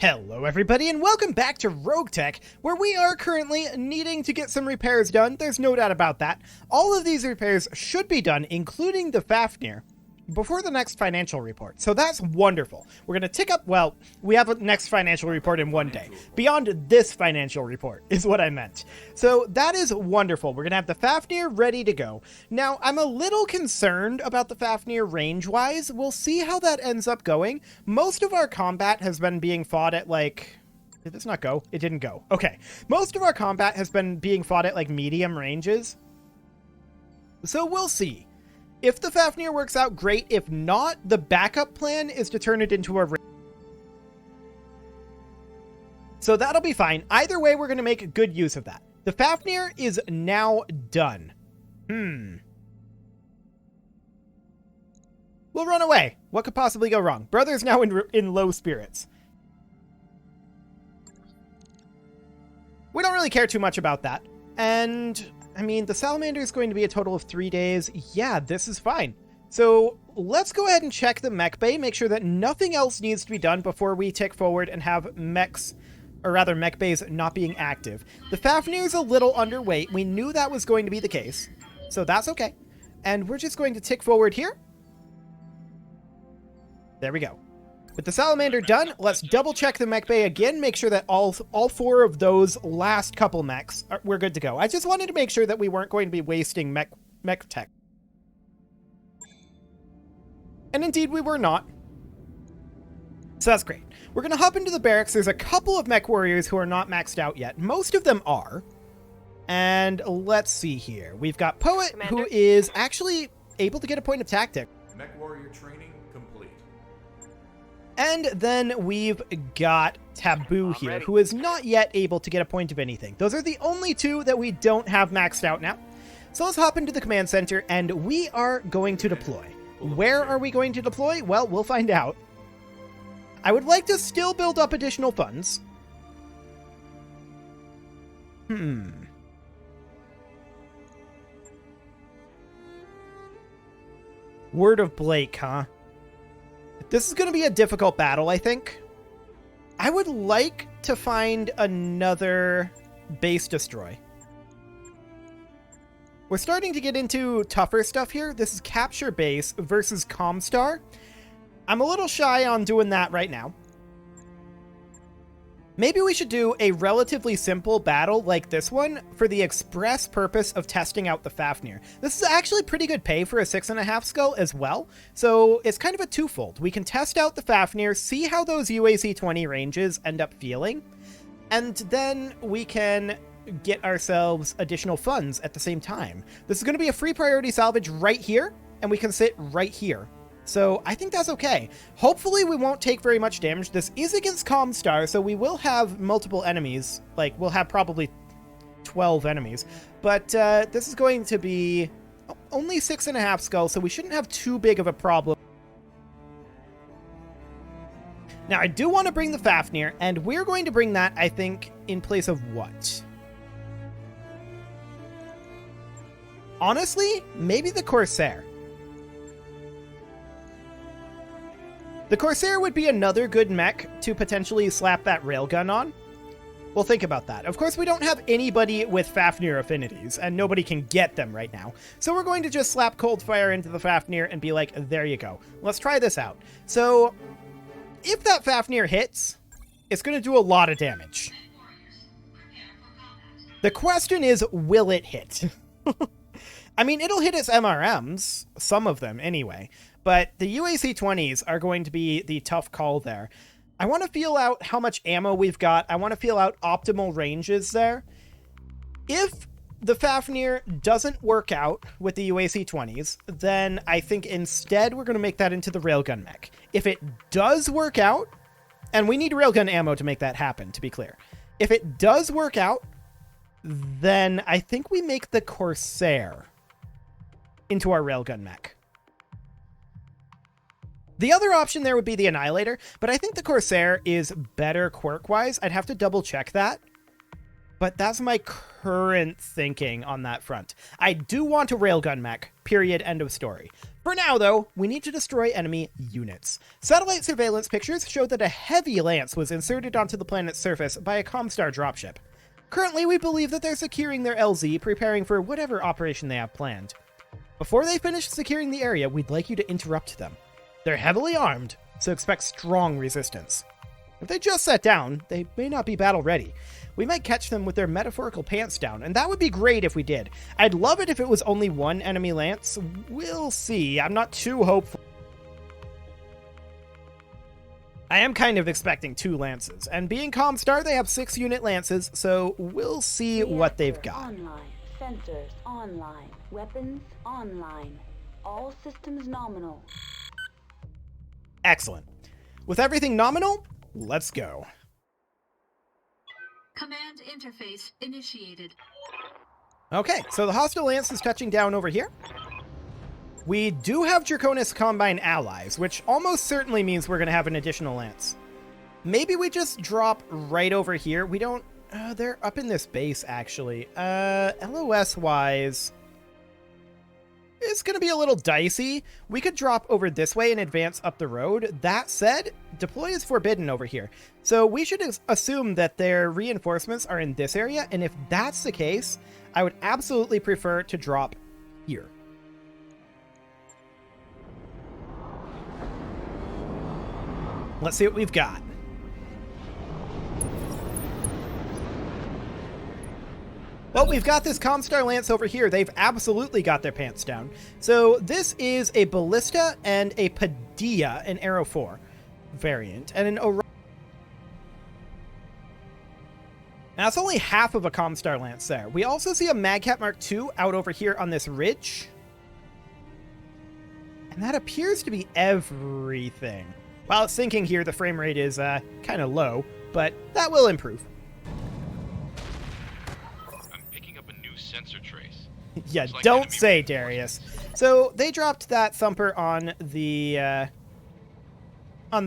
Hello everybody and welcome back to RogueTech, where we are currently needing to get some repairs done. There's no doubt about that. All of these repairs should be done, including the Fafnir, before the next financial report. So that's wonderful. We're going to tick up, well, we have a next financial report in one day. Beyond this financial report is what I meant. So that is wonderful. We're going to have the Fafnir ready to go. Now, I'm a little concerned about the Fafnir range-wise. We'll see how that ends up going. Most of our combat has been being fought at, like... Did this not go? It didn't go. Okay. Most of our combat has been being fought at, like, medium ranges. So we'll see. If the Fafnir works out, great. If not, the backup plan is to turn it into a... So that'll be fine. Either way, we're going to make good use of that. The Fafnir is now done. We'll run away. What could possibly go wrong? Brother's now in low spirits. We don't really care too much about that. And... I mean, the salamander is going to be a total of 3 days. Yeah, this is fine. So let's go ahead and check the mech bay, make sure that nothing else needs to be done before we tick forward and have mechs, or rather mech bays not being active. The Fafnir is a little underweight. We knew that was going to be the case, so that's okay. And we're just going to tick forward here. There we go. With the salamander done, let's double check the mech bay again, make sure that all four of those last couple mechs we're good to go. I just wanted to make sure that we weren't going to be wasting mech tech. And indeed we were not. So that's great. We're going to hop into the barracks. There's a couple of mech warriors who are not maxed out yet. Most of them are. And let's see here. We've got Poet, Commander, who is actually able to get a point of tactic. Mech warrior training complete. And then we've got Taboo here, who is not yet able to get a point of anything. Those are the only two that we don't have maxed out now. So let's hop into the command center, and we are going to deploy. Where are we going to deploy? Well, we'll find out. I would like to still build up additional funds. Word of Blake, huh? This is going to be a difficult battle, I think. I would like to find another base destroy. We're starting to get into tougher stuff here. This is capture base versus Comstar. I'm a little shy on doing that right now. Maybe we should do a relatively simple battle like this one for the express purpose of testing out the Fafnir. This is actually pretty good pay for a 6.5 skull as well, so it's kind of a twofold. We can test out the Fafnir, see how those UAC 20 ranges end up feeling, and then we can get ourselves additional funds at the same time. This is going to be a free priority salvage right here, and we can sit right here. So I think that's okay. Hopefully we won't take very much damage. This is against Comstar, so we will have multiple enemies. Like, we'll have probably 12 enemies. But this is going to be only 6.5 skulls, so we shouldn't have too big of a problem. Now, I do want to bring the Fafnir, and we're going to bring that, I think, in place of what? Honestly, maybe the Corsair. The Corsair would be another good mech to potentially slap that railgun on. We'll think about that. Of course, we don't have anybody with Fafnir affinities, and nobody can get them right now. So we're going to just slap Cold Fire into the Fafnir and be like, there you go. Let's try this out. So, if that Fafnir hits, it's going to do a lot of damage. The question is, will it hit? I mean, it'll hit its MRMs, some of them anyway. But the UAC 20s are going to be the tough call there. I want to feel out how much ammo we've got. I want to feel out optimal ranges there. If the Fafnir doesn't work out with the UAC 20s, then I think instead we're going to make that into the railgun mech. If it does work out, and we need railgun ammo to make that happen, to be clear. If it does work out, then I think we make the Corsair into our railgun mech. The other option there would be the Annihilator, but I think the Corsair is better quirk-wise. I'd have to double-check that. But that's my current thinking on that front. I do want a railgun mech, period, end of story. For now, though, we need to destroy enemy units. Satellite surveillance pictures show that a heavy lance was inserted onto the planet's surface by a Comstar dropship. Currently, we believe that they're securing their LZ, preparing for whatever operation they have planned. Before they finish securing the area, we'd like you to interrupt them. They're heavily armed, so expect strong resistance. If they just sat down, they may not be battle ready. We might catch them with their metaphorical pants down, and that would be great if we did. I'd love it if it was only one enemy lance. We'll see. I'm not too hopeful. I am kind of expecting 2 lances, and being Comstar, they have 6-unit lances, so we'll see what they've got. Online. Sensors online. Weapons online. All systems nominal. Excellent. With everything nominal, let's go. Command interface initiated. Okay, so the hostile lance is touching down over here. We do have Draconis Combine allies, which almost certainly means we're going to have an additional lance. Maybe we just drop right over here. We don't... they're up in this base, actually. LOS-wise... it's going to be a little dicey. We could drop over this way and advance up the road. That said, deploy is forbidden over here. So we should assume that their reinforcements are in this area, and if that's the case, I would absolutely prefer to drop here. Let's see what we've got. Well, we've got this Comstar Lance over here. They've absolutely got their pants down. So this is a Ballista and a Padilla, an Arrow 4 variant, and an Orion. Now, that's only half of a Comstar Lance there. We also see a Magcat Mark II out over here on this ridge. And that appears to be everything. While it's sinking here, the frame rate is kind of low, but that will improve. Sensor trace. Yeah, Like don't say, Darius. So they dropped that thumper on the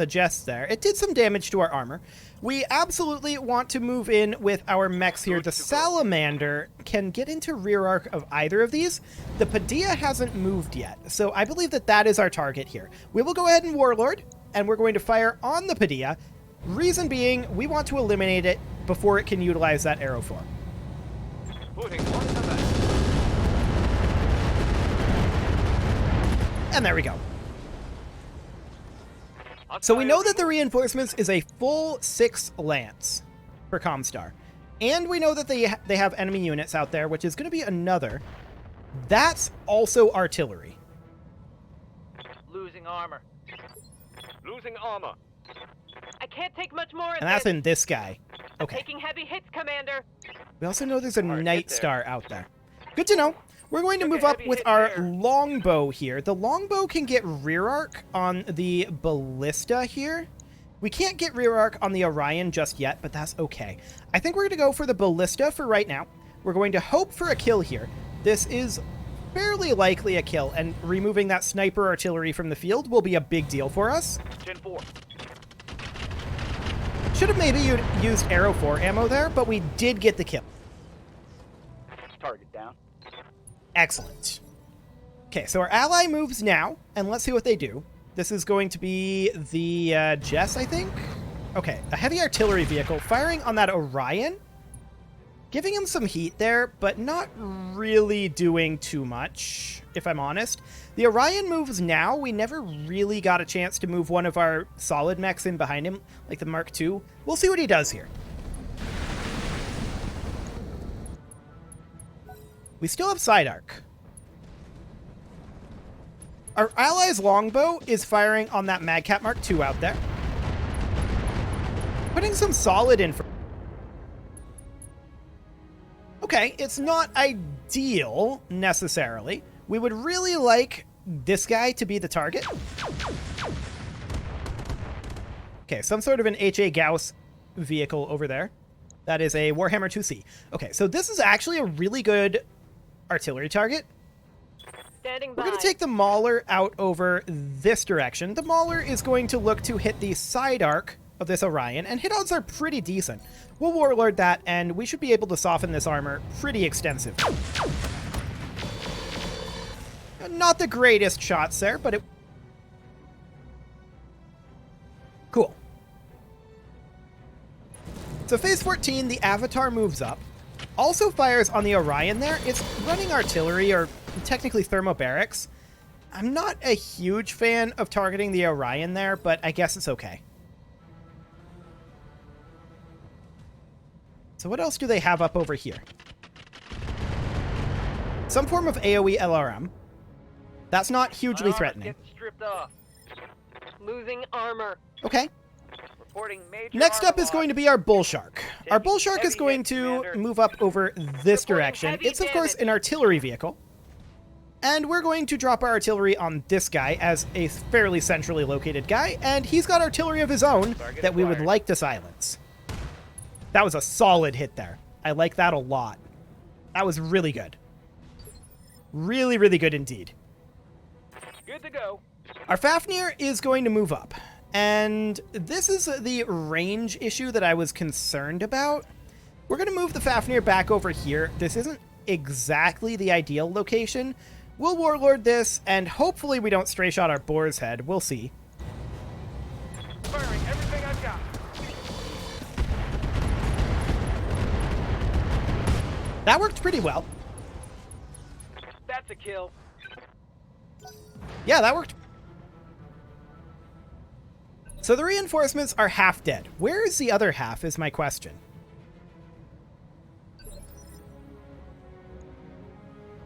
Jess there. It did some damage to our armor. We absolutely want to move in with our mechs here. The Salamander can get into rear arc of either of these. The Padilla hasn't moved yet, so I believe that that is our target here. We will go ahead and Warlord, and we're going to fire on the Padilla. Reason being, we want to eliminate it before it can utilize that Arrow 4. And there we go. So we know that the reinforcements is a full 6 lance for Comstar. And we know that they have enemy units out there, which is going to be another. That's also artillery. Losing armor. Losing armor. I can't take much more. And that's in this guy. Okay. Taking heavy hits, Commander. We also know there's a Night Star out there. Good to know. We're going to move up with our longbow here. The longbow can get rear arc on the Ballista here. We can't get rear arc on the Orion just yet, but that's okay. I think we're going to go for the Ballista for right now. We're going to hope for a kill here. This is fairly likely a kill, and removing that sniper artillery from the field will be a big deal for us. Gen 4. Should have maybe used Arrow 4 ammo there, but we did get the kill. Target down. Excellent. Okay, so our ally moves now, and let's see what they do. This is going to be the Jess, I think? Okay, a heavy artillery vehicle firing on that Orion. Giving him some heat there, but not really doing too much, if I'm honest. The Orion moves now. We never really got a chance to move one of our solid mechs in behind him, like the Mark II. We'll see what he does here. We still have side arc. Our ally's longbow is firing on that Magcat Mark II out there. Putting some solid in for... Okay, it's not ideal, necessarily. We would really like this guy to be the target. Okay, some sort of an H.A. Gauss vehicle over there. That is a Warhammer 2C. Okay, so this is actually a really good artillery target. Standing by. We're going to take the Mauler out over this direction. The Mauler is going to look to hit the side arc of this Orion, and hit odds are pretty decent. We'll Warlord that, and we should be able to soften this armor pretty extensively. Not the greatest shots there, but it... Cool. So phase 14, the Avatar moves up. Also fires on the Orion there. It's running artillery, or technically thermobarics. I'm not a huge fan of targeting the Orion there, but I guess it's okay. So what else do they have up over here? Some form of AoE LRM. That's not hugely threatening. Getting stripped off. Losing armor. Okay. Reporting major Next up armor is going to loss. be our Bull Shark. Our Bull Shark is Heavy going hit, to Commander. move up over this Reporting direction. heavy It's, of course, damage. an artillery vehicle. And we're going to drop our artillery on this guy as a fairly centrally located guy, and he's got artillery of his own Target that we would acquired. like to silence. That was a solid hit there. I like that a lot. That was really good. Really, really good indeed. Good to go. Our Fafnir is going to move up, and this is the range issue that I was concerned about. We're going to move the Fafnir back over here. This isn't exactly the ideal location. We'll Warlord this, and hopefully we don't stray shot our Boar's Head. We'll see. Firing everything I've got. That worked pretty well. That's a kill. Yeah, that worked. So the reinforcements are half dead. Where is the other half is my question.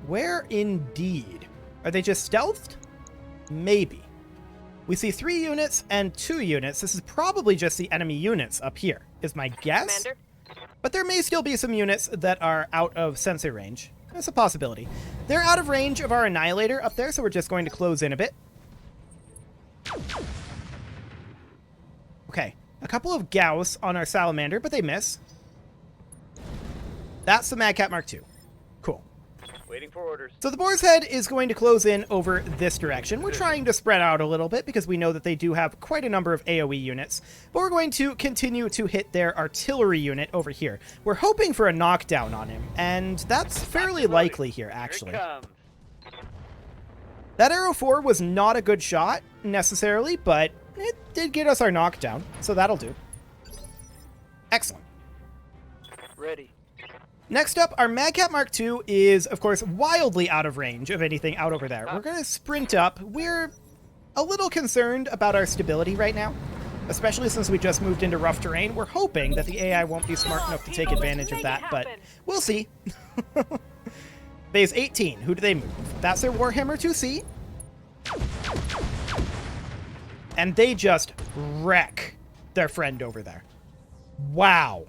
Where indeed? Are they just stealthed? Maybe. We see 3 units and 2 units. This is probably just the enemy units up here, is my guess. Commander. But there may still be some units that are out of sensor range. That's a possibility. They're out of range of our Annihilator up there, so we're just going to close in a bit. Okay, a couple of Gauss on our Salamander, but they miss. That's the Madcat Mark II. Cool. Waiting for orders. So the Boar's Head is going to close in over this direction. We're trying to spread out a little bit because we know that they do have quite a number of AoE units, but we're going to continue to hit their artillery unit over here. We're hoping for a knockdown on him, and that's fairly likely here, actually. Here it comes. That Arrow 4 was not a good shot, necessarily, but it did get us our knockdown, so that'll do. Excellent. Ready. Next up, our Madcat Mark II is, of course, wildly out of range of anything out over there. We're going to sprint up. We're a little concerned about our stability right now, especially since we just moved into rough terrain. We're hoping that the AI won't be smart enough to take advantage of that, but we'll see. Phase 18, who do they move? That's their Warhammer 2C. And they just wreck their friend over there. Wow.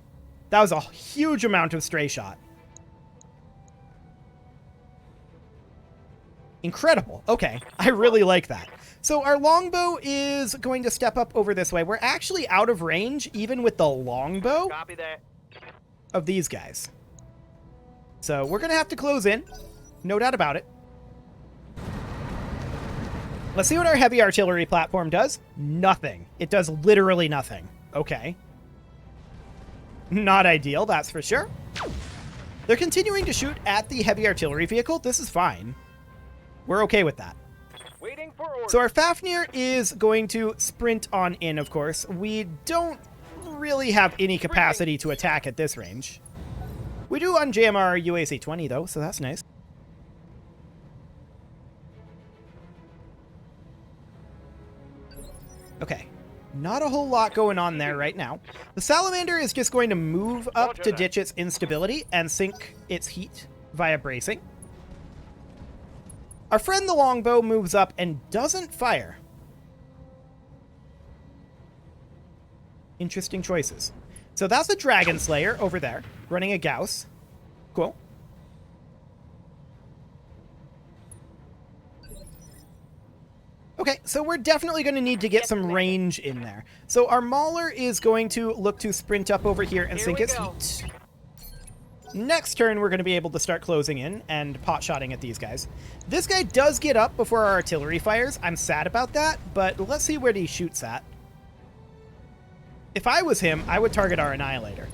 That was a huge amount of stray shot. Incredible. Okay, I really like that. So our longbow is going to step up over this way. We're actually out of range, even with the longbow, Copy that. of these guys. So we're going to have to close in. No doubt about it. Let's see what our heavy artillery platform does. Nothing. It does literally nothing. Okay. Not ideal, that's for sure. They're continuing to shoot at the heavy artillery vehicle. This is fine. We're okay with that. Waiting for orders. So our Fafnir is going to sprint on in, of course. We don't really have any capacity to attack at this range. We do on JMR UAC-20, though, so that's nice. Okay. Not a whole lot going on there right now. The Salamander is just going to move up to ditch its instability and sink its heat via bracing. Our friend the Longbow moves up and doesn't fire. Interesting choices. So that's a Dragon Slayer over there, running a Gauss. Cool. Okay, so we're definitely going to need to get some range in there. So our Mauler is going to look to sprint up over here and Here sink we its go. heat. Next turn, we're going to be able to start closing in and pot-shotting at these guys. This guy does get up before our artillery fires. I'm sad about that, but let's see where he shoots at. If I was him, I would target our Annihilator.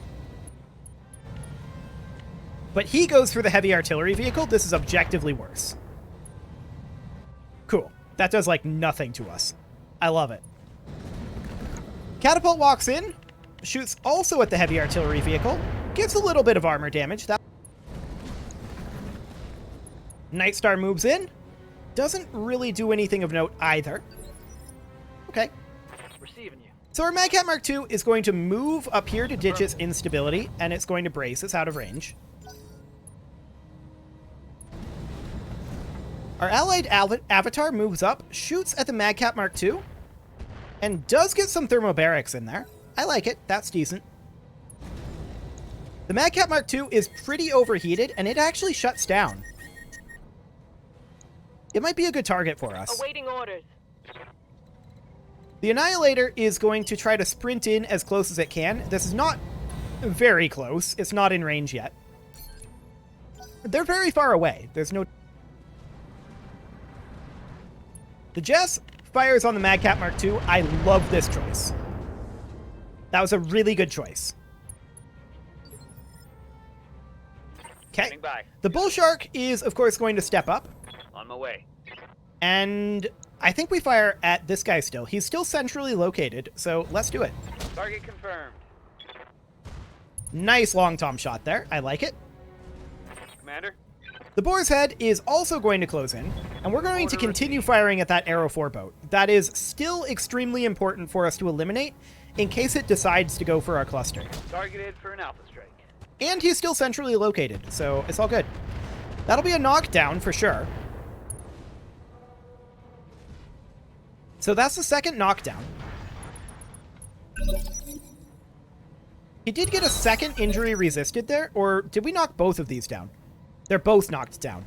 But he goes for the heavy artillery vehicle. This is objectively worse. Cool. That does, like, nothing to us. I love it. Catapult walks in, shoots also at the heavy artillery vehicle, gives a little bit of armor damage. Night Star moves in, doesn't really do anything of note either. Okay. Receiving you. So our Magcat Mark II is going to move up here to ditch its instability, and it's going to brace. It's out of range. Our allied avatar moves up, shoots at the Magcat Mark II, and does get some thermobarics in there. I like it. That's decent. The Magcat Mark II is pretty overheated, and it actually shuts down. It might be a good target for us. Awaiting orders. The Annihilator is going to try to sprint in as close as it can. This is not very close. It's not in range yet. They're very far away. There's no... The Jess fires on the Magcat Mark II. I love this choice. That was a really good choice. Okay. Standing by. The Bull Shark is, of course, going to step up. On my way. And I think we fire at this guy still. He's still centrally located, so let's do it. Target confirmed. Nice long tom shot there. I like it. Commander. The Boar's Head is also going to close in, and we're going to continue firing at that Arrow 4 boat. That is still extremely important for us to eliminate in case it decides to go for our cluster. Targeted for an alpha strike. And he's still centrally located, so it's all good. That'll be a knockdown for sure. So that's the second knockdown. He did get a second injury resisted there, or did we knock both of these down? They're both knocked down.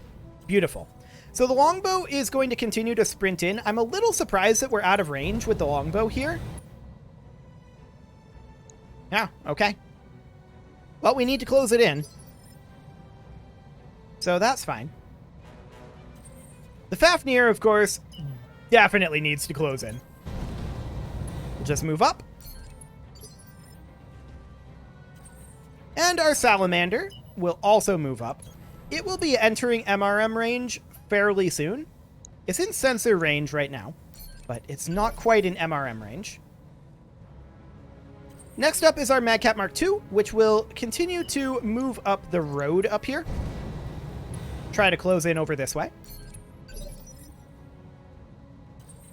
Beautiful. So the longbow is going to continue to sprint in. I'm a little surprised that we're out of range with the longbow here. Yeah, okay. Well, we need to close it in. So that's fine. The Fafnir, of course, definitely needs to close in. We'll just move up. And our Salamander will also move up. It will be entering MRM range fairly soon. It's in sensor range right now, but it's not quite in MRM range. Next up is our Magcat Mark II, which will continue to move up the road up here. Try to close in over this way.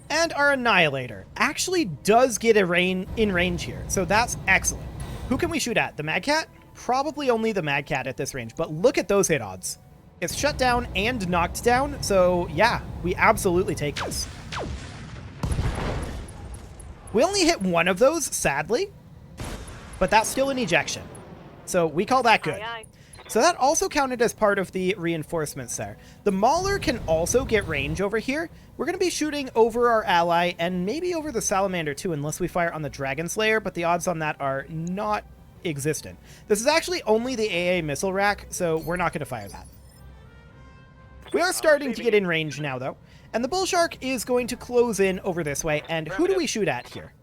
And our Annihilator actually does get in range here, so that's excellent. Who can we shoot at? The Magcat? Probably only the Magcat at this range, but look at those hit odds. It's shut down and knocked down, so yeah, we absolutely take this. We only hit one of those, sadly, but that's still an ejection. So we call that good. Aye, aye. So that also counted as part of the reinforcements there. The Mauler can also get range over here. We're going to be shooting over our ally and maybe over the Salamander too, unless we fire on the Dragon Slayer, but the odds on that are not existent. This is actually only the AA missile rack, so we're not going to fire that. We are starting to get in range now, though. And the Bull Shark is going to close in over this way. And who do we shoot at here?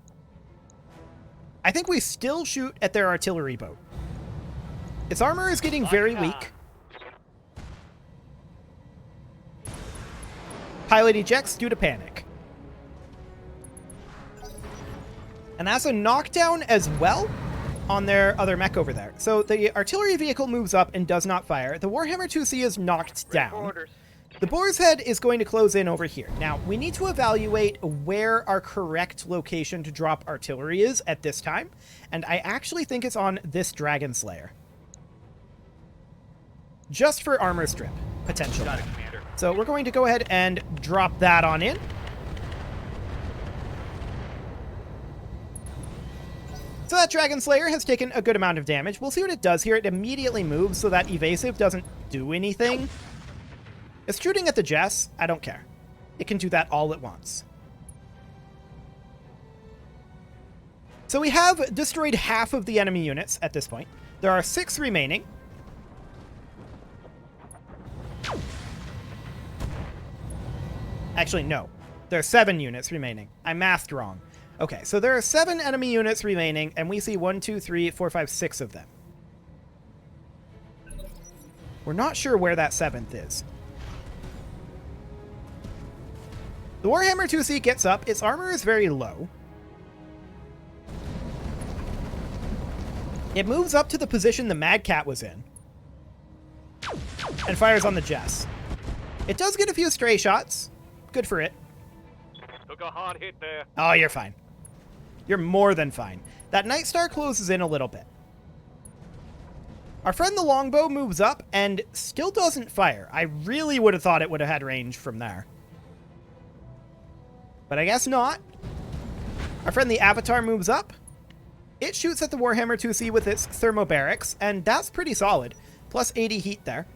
I think we still shoot at their artillery boat. Its armor is getting very weak. Pilot ejects due to panic. And that's a knockdown as well on their other mech over there. So the artillery vehicle moves up and does not fire. The Warhammer 2C is knocked down. The Boar's Head is going to close in over here. Now, we need to evaluate where our correct location to drop artillery is at this time. And I actually think it's on this Dragon Slayer. Just for armor strip, potentially. Got it, Commander. So we're going to go ahead and drop that on in. So that Dragon Slayer has taken a good amount of damage. We'll see what it does here. It immediately moves, so that evasive doesn't do anything. It's shooting at the Jess. I don't care. It can do that all at once. So we have destroyed half of the enemy units at this point. There are 6 remaining. Actually, no. There are 7 units remaining. I mathed wrong. Okay, so there are 7 enemy units remaining, and we see 1, 2, 3, 4, 5, 6 of them. We're not sure where that 7th is. The Warhammer 2C gets up. Its armor is very low. It moves up to the position the Mad Cat was in and fires on the Jess. It does get a few stray shots. Good for it. Took a hard hit there. Oh, you're fine. You're more than fine. That Night Star closes in a little bit. Our friend the Longbow moves up and still doesn't fire. I really would have thought it would have had range from there. But I guess not. Our friend the Avatar moves up. It shoots at the Warhammer 2C with its thermobarics, and that's pretty solid. Plus 80 heat there.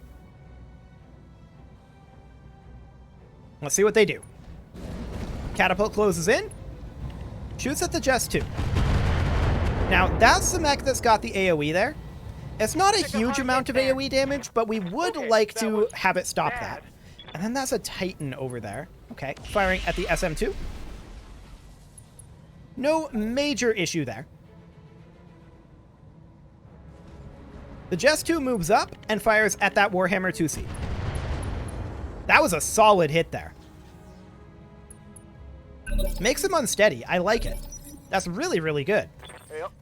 Let's see what they do. Catapult closes in. Shoots at the Jess 2. Now, that's the mech that's got the AoE there. It's not a huge amount of AoE damage, but we would like to have it stop that. And then that's a Titan over there. Okay, firing at the SM2. No major issue there. The Jess 2 moves up and fires at that Warhammer 2C. That was a solid hit there. Makes him unsteady. I like it. That's really, really good.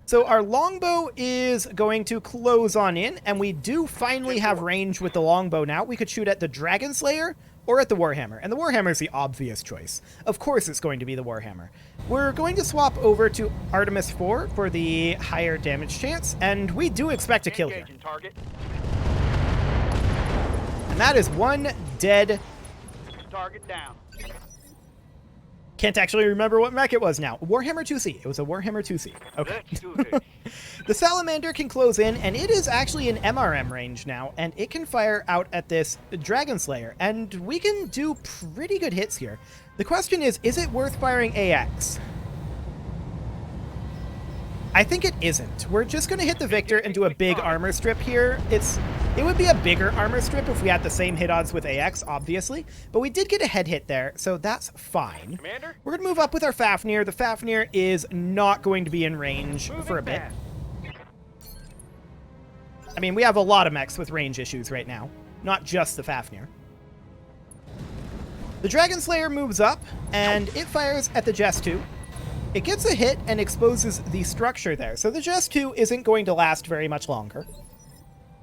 So our longbow is going to close on in, and we do finally have range with the longbow now. We could shoot at the Dragon Slayer or at the Warhammer, and the Warhammer is the obvious choice. Of course it's going to be the Warhammer. We're going to swap over to Artemis 4 for the higher damage chance, and we do expect a kill here. And that is one dead. Target down. Can't actually remember what mech it was now. Warhammer 2C. It was a Warhammer 2C. Okay. Let's do this. The Salamander can close in, and it is actually in MRM range now, and it can fire out at this Dragon Slayer, and we can do pretty good hits here. The question is it worth firing AX? I think it isn't. We're just going to hit the Victor and do a big armor strip here. It would be a bigger armor strip if we had the same hit odds with AX, obviously, but we did get a head hit there, so that's fine. Commander? We're going to move up with our Fafnir. The Fafnir is not going to be in range for a bit. I mean, we have a lot of mechs with range issues right now, not just the Fafnir. The Dragon Slayer moves up, and it fires at the Jess 2. It gets a hit and exposes the structure there, so the Jess 2 isn't going to last very much longer.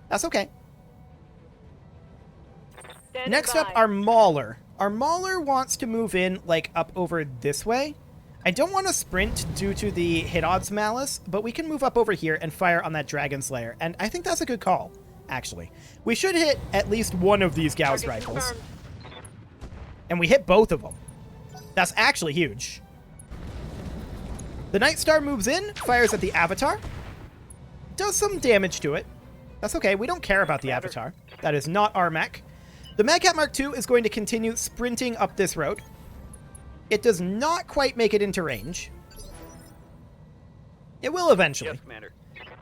That's okay. Next up, our Mauler. Our Mauler wants to move in, like, up over this way. I don't want to sprint due to the hit odds malice, but we can move up over here and fire on that Dragon Slayer, and I think that's a good call, actually. We should hit at least one of these Gauss rifles. And we hit both of them. That's actually huge. The Night Star moves in, fires at the Avatar. Does some damage to it. That's okay, we don't care about the Avatar. That is not our mech. The Mad Cat Mark II is going to continue sprinting up this road. It does not quite make it into range. It will eventually. Yes, Commander.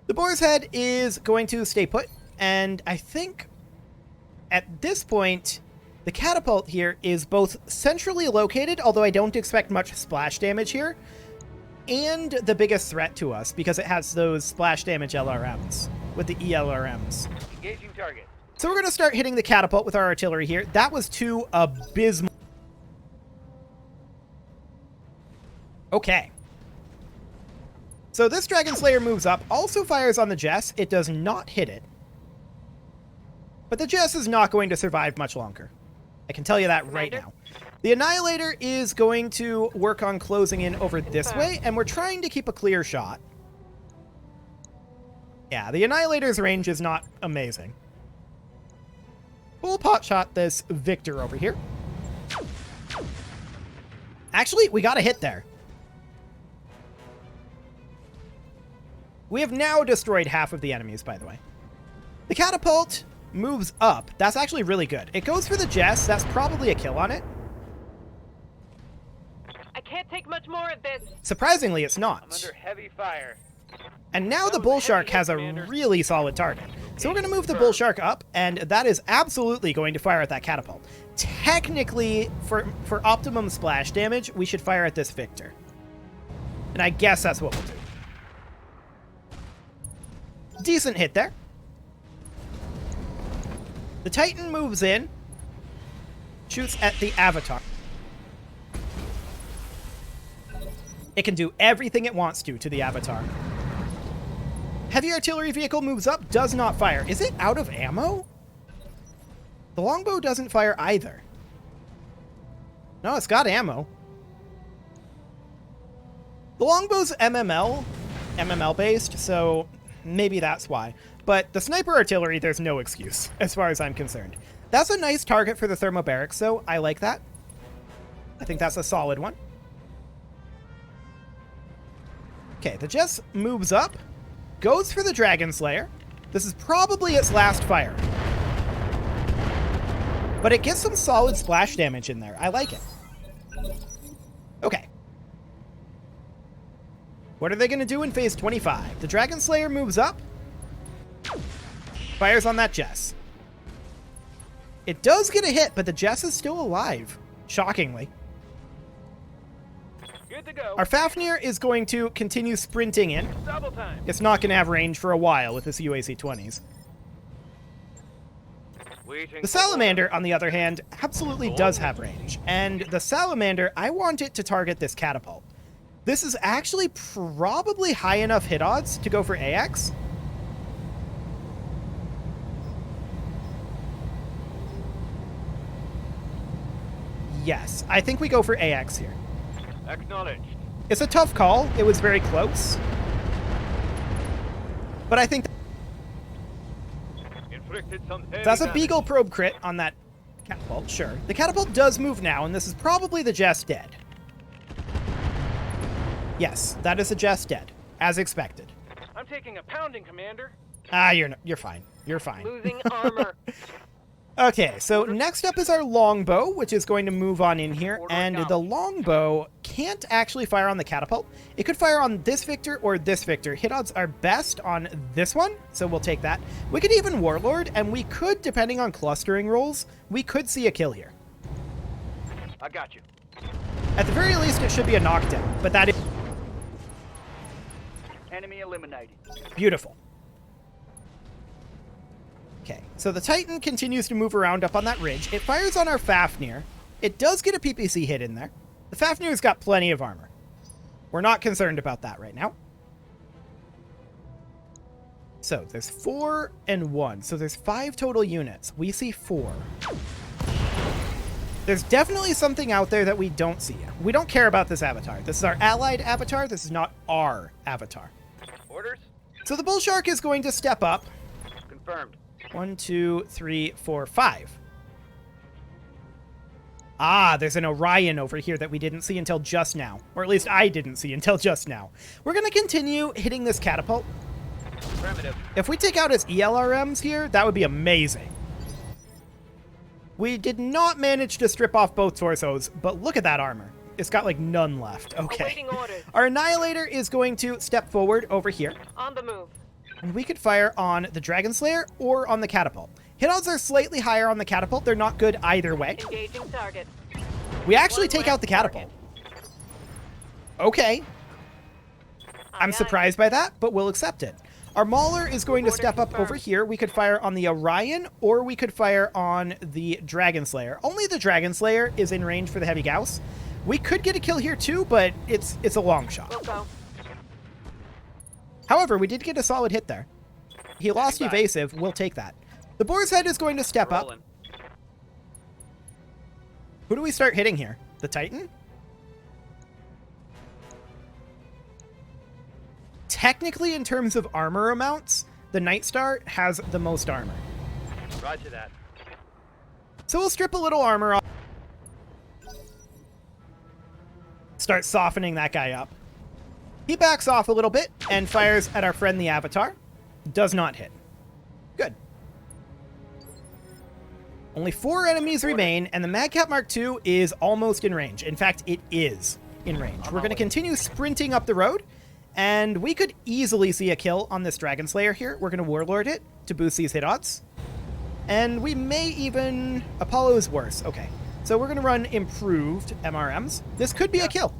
The Boar's Head is going to stay put, and I think at this point, the catapult here is both centrally located, although I don't expect much splash damage here, and the biggest threat to us because it has those splash damage LRMs with the ELRMs. Engaging target. So we're going to start hitting the catapult with our artillery here. That was too abysmal. Okay. So this Dragon Slayer moves up, also fires on the Jess. It does not hit it. But the Jess is not going to survive much longer. I can tell you that right now. The Annihilator is going to work on closing in over this way, and we're trying to keep a clear shot. Yeah, the Annihilator's range is not amazing. We'll pot shot this Victor over here. Actually, we got a hit there. We have now destroyed half of the enemies, by the way. The catapult moves up. That's actually really good. It goes for the Jess. That's probably a kill on it. I can't take much more of this. Surprisingly, it's not. I'm under heavy fire. And now the Bull Shark has a really solid target. So we're going to move the Bull Shark up, and that is absolutely going to fire at that catapult. Technically, for optimum splash damage, we should fire at this Victor. And I guess that's what we'll do. Decent hit there. The Titan moves in, shoots at the Avatar. It can do everything it wants to the Avatar. Heavy artillery vehicle moves up, does not fire. Is it out of ammo? The longbow doesn't fire either. No, it's got ammo. The longbow's MML based, so maybe that's why. But the sniper artillery, there's no excuse, as far as I'm concerned. That's a nice target for the thermobarics, so I like that. I think that's a solid one. Okay, the Jess moves up, goes for the Dragon Slayer. This is probably its last fire. But it gets some solid splash damage in there. I like it. Okay. What are they going to do in phase 25? The Dragon Slayer moves up. Fires on that Jess. It does get a hit, but the Jess is still alive. Shockingly. Good to go. Our Fafnir is going to continue sprinting in. Double time. It's not going to have range for a while with this UAC-20s. Waiting The for Salamander, on the other hand, absolutely does have range. And the Salamander, I want it to target this catapult. This is actually probably high enough hit odds to go for AX. Yes, I think we go for AX here. Acknowledged. It's a tough call. It was very close. But I think Inflicted some heavy that's a damage. Beagle probe crit on that catapult, sure. The catapult does move now, and this is probably the Jess dead. Yes, that is a Jess dead, as expected. I'm taking a pounding, Commander. Ah, you're fine. You're fine. Losing armor. Okay, so next up is our longbow, which is going to move on in here, and the longbow can't actually fire on the catapult. It could fire on this Victor or this Victor. Hit odds are best on this one, so we'll take that. We could even Warlord, and we could, depending on clustering rolls, we could see a kill here. I got you. At the very least, it should be a knockdown, but that is Enemy eliminated. beautiful. Okay, so the Titan continues to move around up on that ridge. It fires on our Fafnir. It does get a PPC hit in there. The Fafnir's got plenty of armor. We're not concerned about that right now. So there's 4 and 1. So there's 5 total units. We see 4. There's definitely something out there that we don't see. We don't care about this avatar. This is our allied avatar. This is not our avatar. Orders? So the Bull Shark is going to step up. Confirmed. 1, 2, 3, 4, 5. Ah, there's an Orion over here that we didn't see until just now. Or at least I didn't see until just now. We're going to continue hitting this catapult. Primitive. If we take out his ELRMs here, that would be amazing. We did not manage to strip off both torsos, but look at that armor. It's got like none left. Okay. Awaiting orders. Our Annihilator is going to step forward over here. On the move. And we could fire on the Dragon Slayer or on the catapult. Hit odds are slightly higher on the catapult. They're not good either way. Engaging target. We actually take out the catapult. Okay. I'm surprised by that, but we'll accept it. Our Mauler is going to step up over here. We could fire on the Orion, or we could fire on the Dragon Slayer. Only the Dragon Slayer is in range for the Heavy Gauss. We could get a kill here too, but it's a long shot. We'll go. However, we did get a solid hit there. He lost evasive. We'll take that. The Boar's Head is going to step up. Rolling. Who do we start hitting here? The Titan? Technically, in terms of armor amounts, the Night Star has the most armor. Roger that. So we'll strip a little armor off. Start softening that guy up. He backs off a little bit and fires at our friend the Avatar. Does not hit. Good. Only 4 enemies remain, and the Madcap Mark II is almost in range. In fact, it is in range. We're going to continue sprinting up the road, and we could easily see a kill on this Dragon Slayer here. We're going to Warlord it to boost these hit odds. And we may even... Apollo is worse. Okay. So we're going to run improved MRMs. This could be a kill.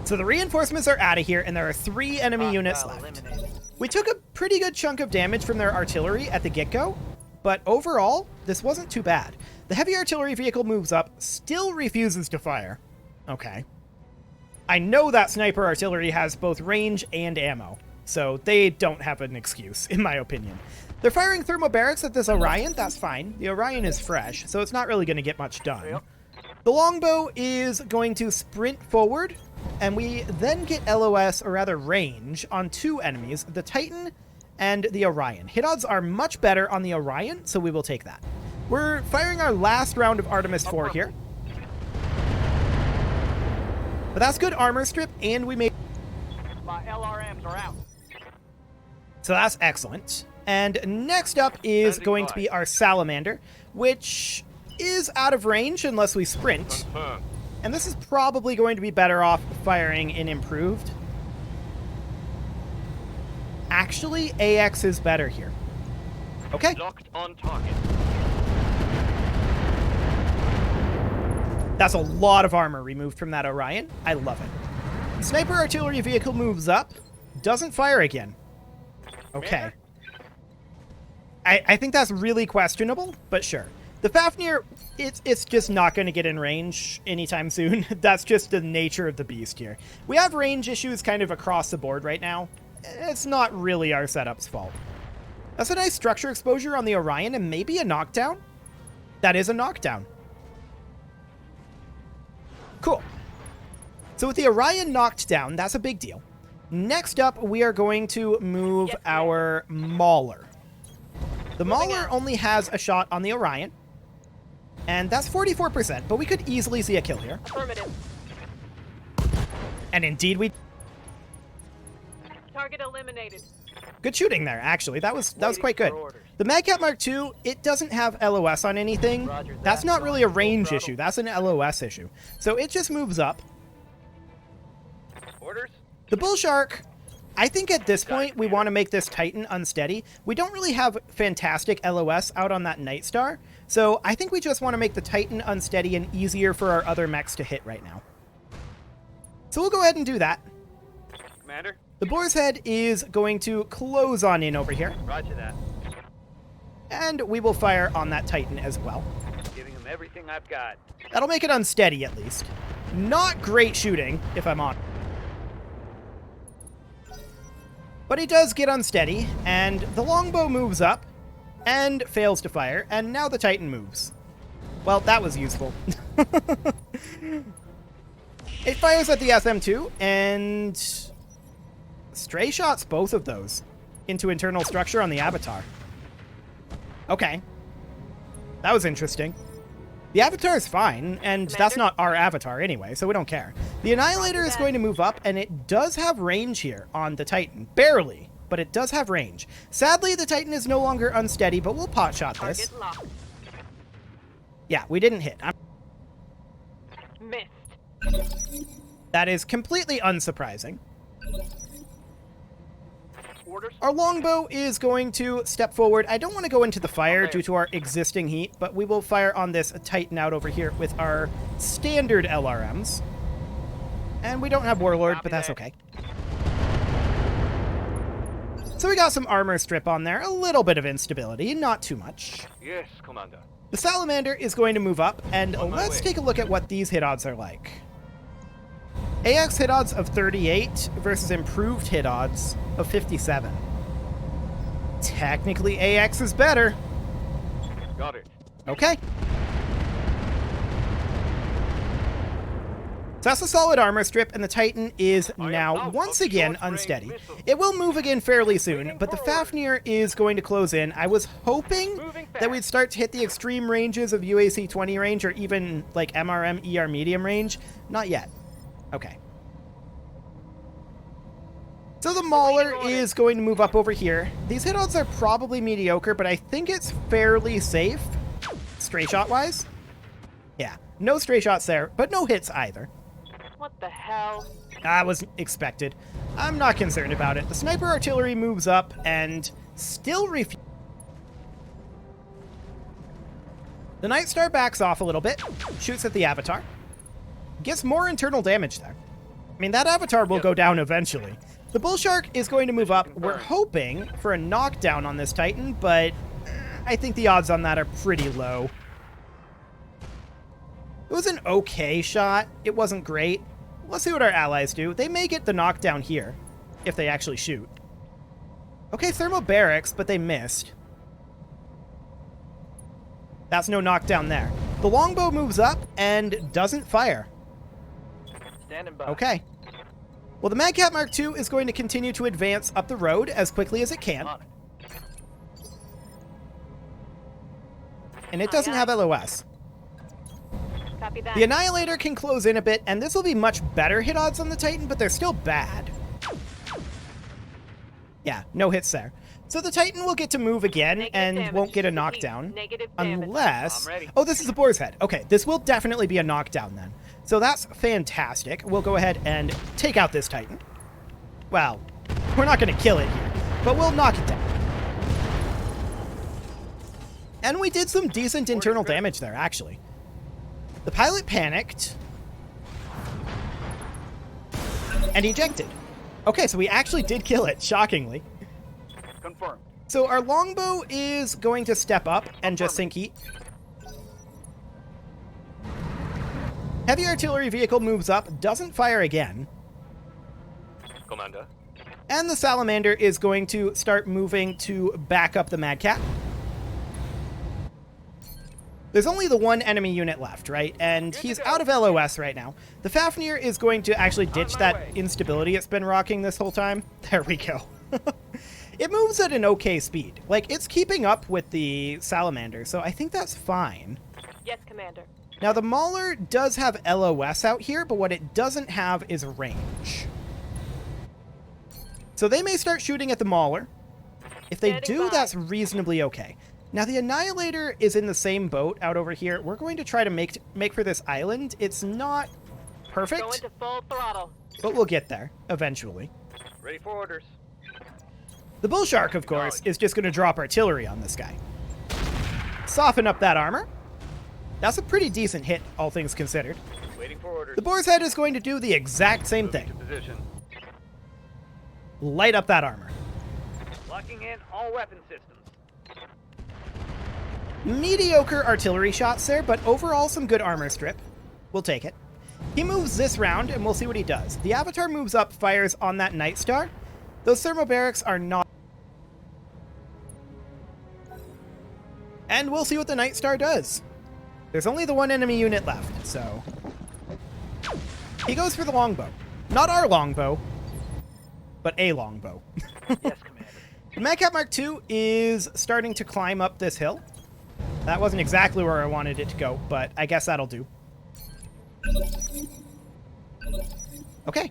So the reinforcements are out of here, and there are 3 enemy units left. We took a pretty good chunk of damage from their artillery at the get-go, but overall, this wasn't too bad. The heavy artillery vehicle moves up, still refuses to fire. Okay. I know that sniper artillery has both range and ammo, so they don't have an excuse, in my opinion. They're firing thermobarics at this Orion, that's fine. The Orion is fresh, so it's not really going to get much done. Yep. The longbow is going to sprint forward, and we then get LOS, or rather range, on two enemies, the Titan and the Orion. Hit odds are much better on the Orion, so we will take that. We're firing our last round of Artemis 4 here. But that's good armor strip, and we made... My LRMs are out. So that's excellent. And next up is Standing going by. to be our Salamander, which is out of range unless we sprint. Confirmed. And this is probably going to be better off firing in improved. Actually, AX is better here. Okay. Locked on target. That's a lot of armor removed from that Orion. I love it. Sniper artillery vehicle moves up, doesn't fire again. Okay. I think that's really questionable, but sure. The Fafnir, it's just not going to get in range anytime soon. That's just the nature of the beast here. We have range issues kind of across the board right now. It's not really our setup's fault. That's a nice structure exposure on the Orion and maybe a knockdown. That is a knockdown. Cool. So with the Orion knocked down, that's a big deal. Next up, we are going to move our Mauler. The Mauler only has a shot on the Orion, and that's 44%, but we could easily see a kill here. Affirmative. And indeed we... Target eliminated. Good shooting there, actually. That was Waiting quite good. for orders. The Madcap Mark II, it doesn't have LOS on anything. Roger that. That's not really a range Full issue. throttle. That's an LOS issue. So it just moves up. Orders? The Bull Shark, I think at this point we want to make this Titan unsteady. We don't really have fantastic LOS out on that Night Star, so I think we just want to make the Titan unsteady and easier for our other mechs to hit right now. So we'll go ahead and do that. Commander? The Boar's Head is going to close on in over here, Roger that. and we will fire on that Titan as well. Giving him everything I've got. That'll make it unsteady at least. Not great shooting, if I'm honest. But he does get unsteady, and the longbow moves up and fails to fire, and now the Titan moves. Well, that was useful. It fires at the SM2, and stray shots both of those into internal structure on the Avatar. Okay. That was interesting. The Avatar is fine, and that's not our Avatar anyway, so we don't care. The Annihilator is going to move up, and it does have range here on the Titan. Barely, but it does have range. Sadly, the Titan is no longer unsteady, but we'll potshot this. Target locked. Yeah, we didn't hit. Missed. That is completely unsurprising. Orders? Our longbow is going to step forward. I don't want to go into the fire due to our existing heat, but we will fire on this Titan out over here with our standard LRMs. And we don't have Warlord, but that's okay. So we got some armor strip on there, a little bit of instability, not too much. Yes, Commander. The Salamander is going to move up, and On my let's way. take a look at what these hit odds are like. AX hit odds of 38 versus improved hit odds of 57. Technically, AX is better. Got it. Okay. So that's a solid armor strip, and the Titan is I am now out once of again short-range unsteady. missiles. It will move again fairly soon, but the Fafnir is going to close in. I was hoping Moving that we'd fast. start to hit the extreme ranges of UAC 20 range, or even like MRM ER medium range. Not yet. Okay. So the Mauler is going to move up over here. These hit odds are probably mediocre, but I think it's fairly safe, stray shot wise. Yeah, no stray shots there, but no hits either. What the hell? That was expected. I'm not concerned about it. The sniper artillery moves up and still refuses. The Night Star backs off a little bit, shoots at the Avatar. Gets more internal damage there. I mean, that Avatar will go down eventually. The Bull Shark is going to move up. We're hoping for a knockdown on this Titan, but I think the odds on that are pretty low. It was an okay shot. It wasn't great. Let's see what our allies do. They may get the knockdown here, if they actually shoot. Okay, thermal barracks, but they missed. That's no knockdown there. The longbow moves up and doesn't fire. Standing by. Okay. Well, the Madcat Mark II is going to continue to advance up the road as quickly as it can. On it. And it doesn't have LOS. Copy that. The Annihilator can close in a bit, and this will be much better hit odds on the Titan, but they're still bad. Yeah, no hits there. So the Titan will get to move again and damage. won't get a Repeat, knockdown. negative damage. Unless... I'm ready. Oh, this is a Boar's Head. Okay, this will definitely be a knockdown then. So that's fantastic. We'll go ahead and take out this Titan. Well, we're not going to kill it here, but we'll knock it down. And we did some decent internal damage there, actually. The pilot panicked and ejected. Okay, so we actually did kill it, shockingly. Confirmed. So our longbow is going to step up and just sink heat. Heavy artillery vehicle moves up, doesn't fire again. Commander. And the salamander is going to start moving to back up the Madcat. There's only the one enemy unit left, right? And he's out of LOS right now. The Fafnir is going to actually ditch that instability it's been rocking this whole time. There we go. It moves at an okay speed. Like, it's keeping up with the salamander, so I think that's fine. Yes, Commander. Now, the Mauler does have LOS out here, but what it doesn't have is range. So they may start shooting at the Mauler. If they do, that's reasonably okay. Now, the Annihilator is in the same boat out over here. We're going to try to make for this island. It's not Go perfect, into full throttle. but we'll get there eventually. Ready for orders. The Bull Shark, of course, is just going to drop artillery on this guy. Soften up that armor. That's a pretty decent hit, all things considered. Waiting for orders. The Boar's Head is going to do the exact same Moving thing. to position. Light up that armor. Locking in all weapon systems. Mediocre artillery shots there, but overall some good armor strip. We'll take it. He moves this round, and we'll see what he does. The Avatar moves up, fires on that Night Star. Those thermobarics are not... And we'll see what the Night Star does. There's only the one enemy unit left, so... He goes for the longbow. Not our longbow, but a longbow. Yes, Commander. The Madcat Mark II is starting to climb up this hill. That wasn't exactly where I wanted it to go, but I guess that'll do. Okay.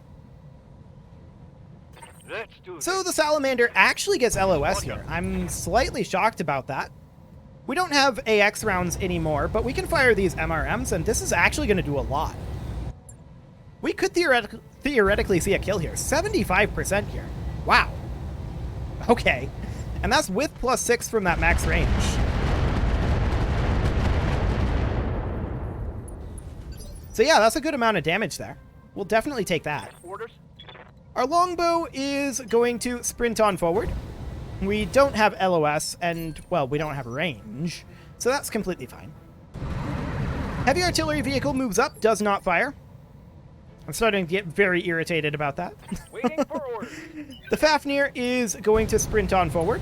Let's do So the Salamander actually gets LOS here. I'm slightly shocked about that. We don't have AX rounds anymore, but we can fire these MRMs, and this is actually going to do a lot. We could theoretically see a kill here. 75% here. Wow. Okay. And that's with +6 from that max range. So yeah, that's a good amount of damage there. We'll definitely take that. Orders. Our longbow is going to sprint on forward. We don't have LOS, and, well, we don't have range, so that's completely fine. Heavy artillery vehicle moves up, does not fire. I'm starting to get very irritated about that. Waiting for orders. The Fafnir is going to sprint on forward.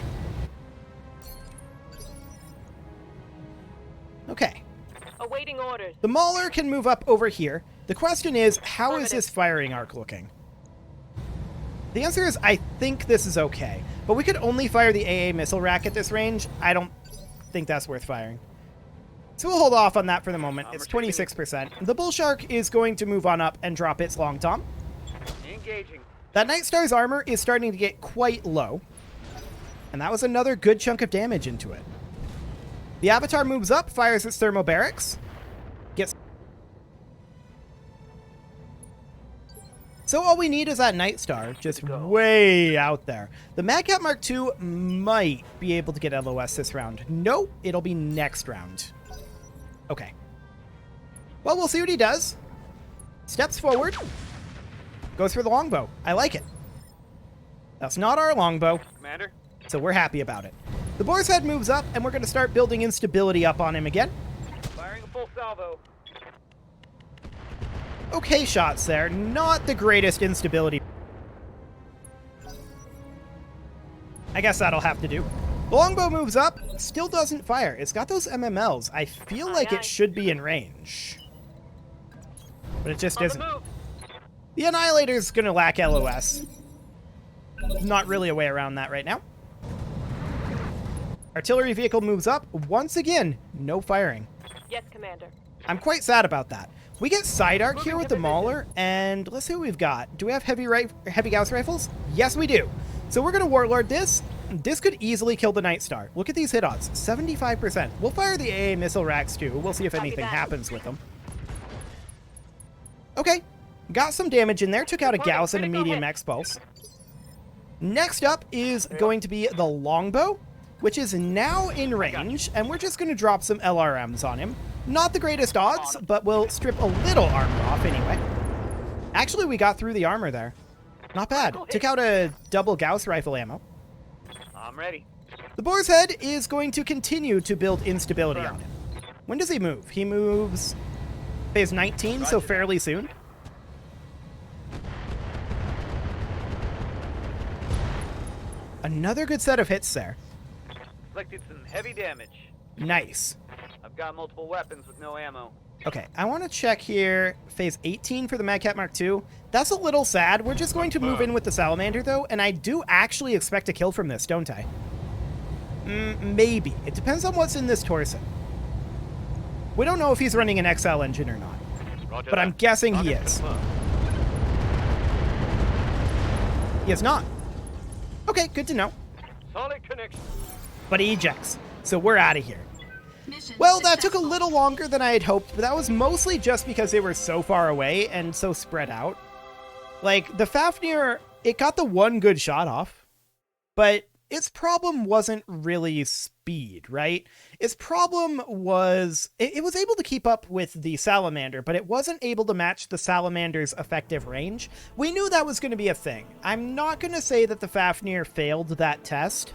Okay. Awaiting orders. The Mauler can move up over here. The question is, how is this firing arc looking? The answer is, I think this is okay. But we could only fire the AA missile rack at this range. I don't think that's worth firing. So we'll hold off on that for the moment. It's 26%. The Bull Shark is going to move on up and drop its Long Tom. Engaging. That Night Star's armor is starting to get quite low. And that was another good chunk of damage into it. The Avatar moves up, fires its thermobarics. Gets... So all we need is that Night Star, just way out there. The Madcat Mark II might be able to get LOS this round. Nope, it'll be next round. Okay. Well, we'll see what he does. Steps forward. Goes for the longbow. I like it. That's not our longbow, Commander. so we're happy about it. The boar's head moves up, and we're going to start building instability up on him again. Firing a full salvo. Okay shots there. Not the greatest instability. I guess that'll have to do. The longbow moves up, still doesn't fire. It's got those MMLs. I feel like it should be in range. But it just isn't. The Annihilator's going to lack LOS. Not really a way around that right now. Artillery vehicle moves up. Once again, no firing. Yes, Commander. I'm quite sad about that. We get side arc here with the Mauler, and let's see what we've got. Do we have heavy Gauss rifles? Yes, we do. So we're going to Warlord this. This could easily kill the Night Star. Look at these hit odds, 75%. We'll fire the AA missile racks too. We'll see if anything happens with them. Okay, got some damage in there. Took out a Gauss and a medium X-Pulse. Next up is going to be the Longbow, which is now in range, and we're just going to drop some LRMs on him. Not the greatest odds, but we'll strip a little armor off anyway. Actually, we got through the armor there. Not bad. Took out a double Gauss rifle ammo. I'm ready. The boar's head is going to continue to build instability on him. When does he move? He moves phase 19, so fairly soon. Another good set of hits there. Inflicted some heavy damage. Nice. I've got multiple weapons with no ammo. Okay, I want to check here. Phase 18 for the Madcat Mark II. That's a little sad. We're just going to move in with the Salamander, though, and I do actually expect a kill from this, don't I? Maybe. It depends on what's in this torso. We don't know if he's running an XL engine or not, Roger but that. I'm guessing he is. He is not. Okay, good to know. Solid connection. But he ejects, so we're out of here. Mission Well, that took a successful. little longer than I had hoped, but that was mostly just because they were so far away and so spread out. Like, the Fafnir, it got the one good shot off, but its problem wasn't really speed, right? Its problem was, it was able to keep up with the Salamander, but it wasn't able to match the Salamander's effective range. We knew that was going to be a thing. I'm not going to say that the Fafnir failed that test.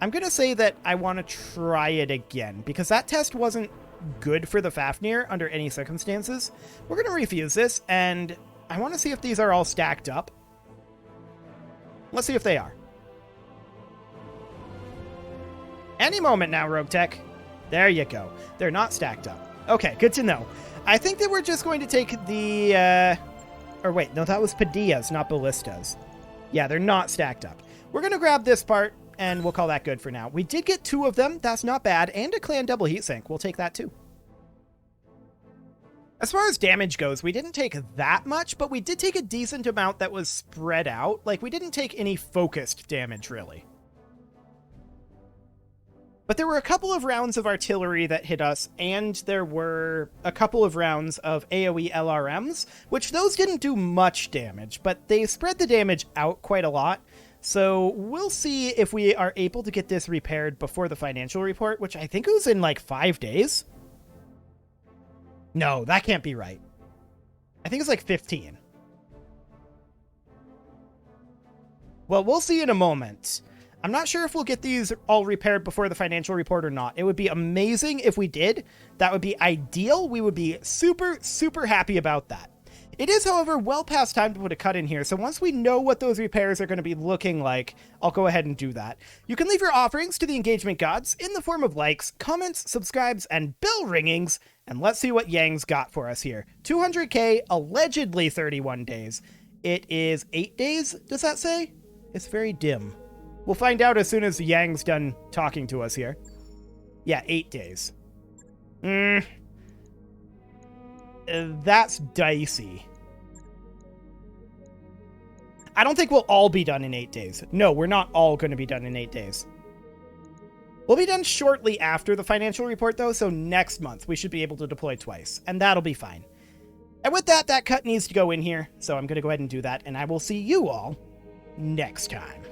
I'm going to say that I want to try it again, because that test wasn't good for the Fafnir under any circumstances. We're going to refuse this, and I want to see if these are all stacked up. Let's see if they are. Any moment now, RogueTech. There you go. They're not stacked up. Okay, good to know. I think that we're just going to take the... Or wait, no, that was Padillas, not Ballistas. Yeah, they're not stacked up. We're going to grab this part, and we'll call that good for now. We did get 2 of them. That's not bad. And a clan double heatsink. We'll take that too. As far as damage goes, we didn't take that much, but we did take a decent amount that was spread out. Like, we didn't take any focused damage, really. But there were a couple of rounds of artillery that hit us, and there were a couple of rounds of AoE LRMs, which those didn't do much damage, but they spread the damage out quite a lot. So we'll see if we are able to get this repaired before the financial report, which I think it was in like 5 days. No, that can't be right. I think it's like 15. Well, we'll see in a moment. I'm not sure if we'll get these all repaired before the financial report or not. It would be amazing if we did. That would be ideal. We would be super, super happy about that. It is, however, well past time to put a cut in here, so once we know what those repairs are going to be looking like, I'll go ahead and do that. You can leave your offerings to the engagement gods in the form of likes, comments, subscribes, and bell ringings, and let's see what Yang's got for us here. 200k, allegedly 31 days. It is 8 days, does that say? It's very dim. We'll find out as soon as Yang's done talking to us here. Yeah, 8 days. That's dicey. I don't think we'll all be done in 8 days. No, we're not all going to be done in 8 days. We'll be done shortly after the financial report, though, so next month we should be able to deploy twice, and that'll be fine. And with that, that cut needs to go in here, so I'm going to go ahead and do that, and I will see you all next time.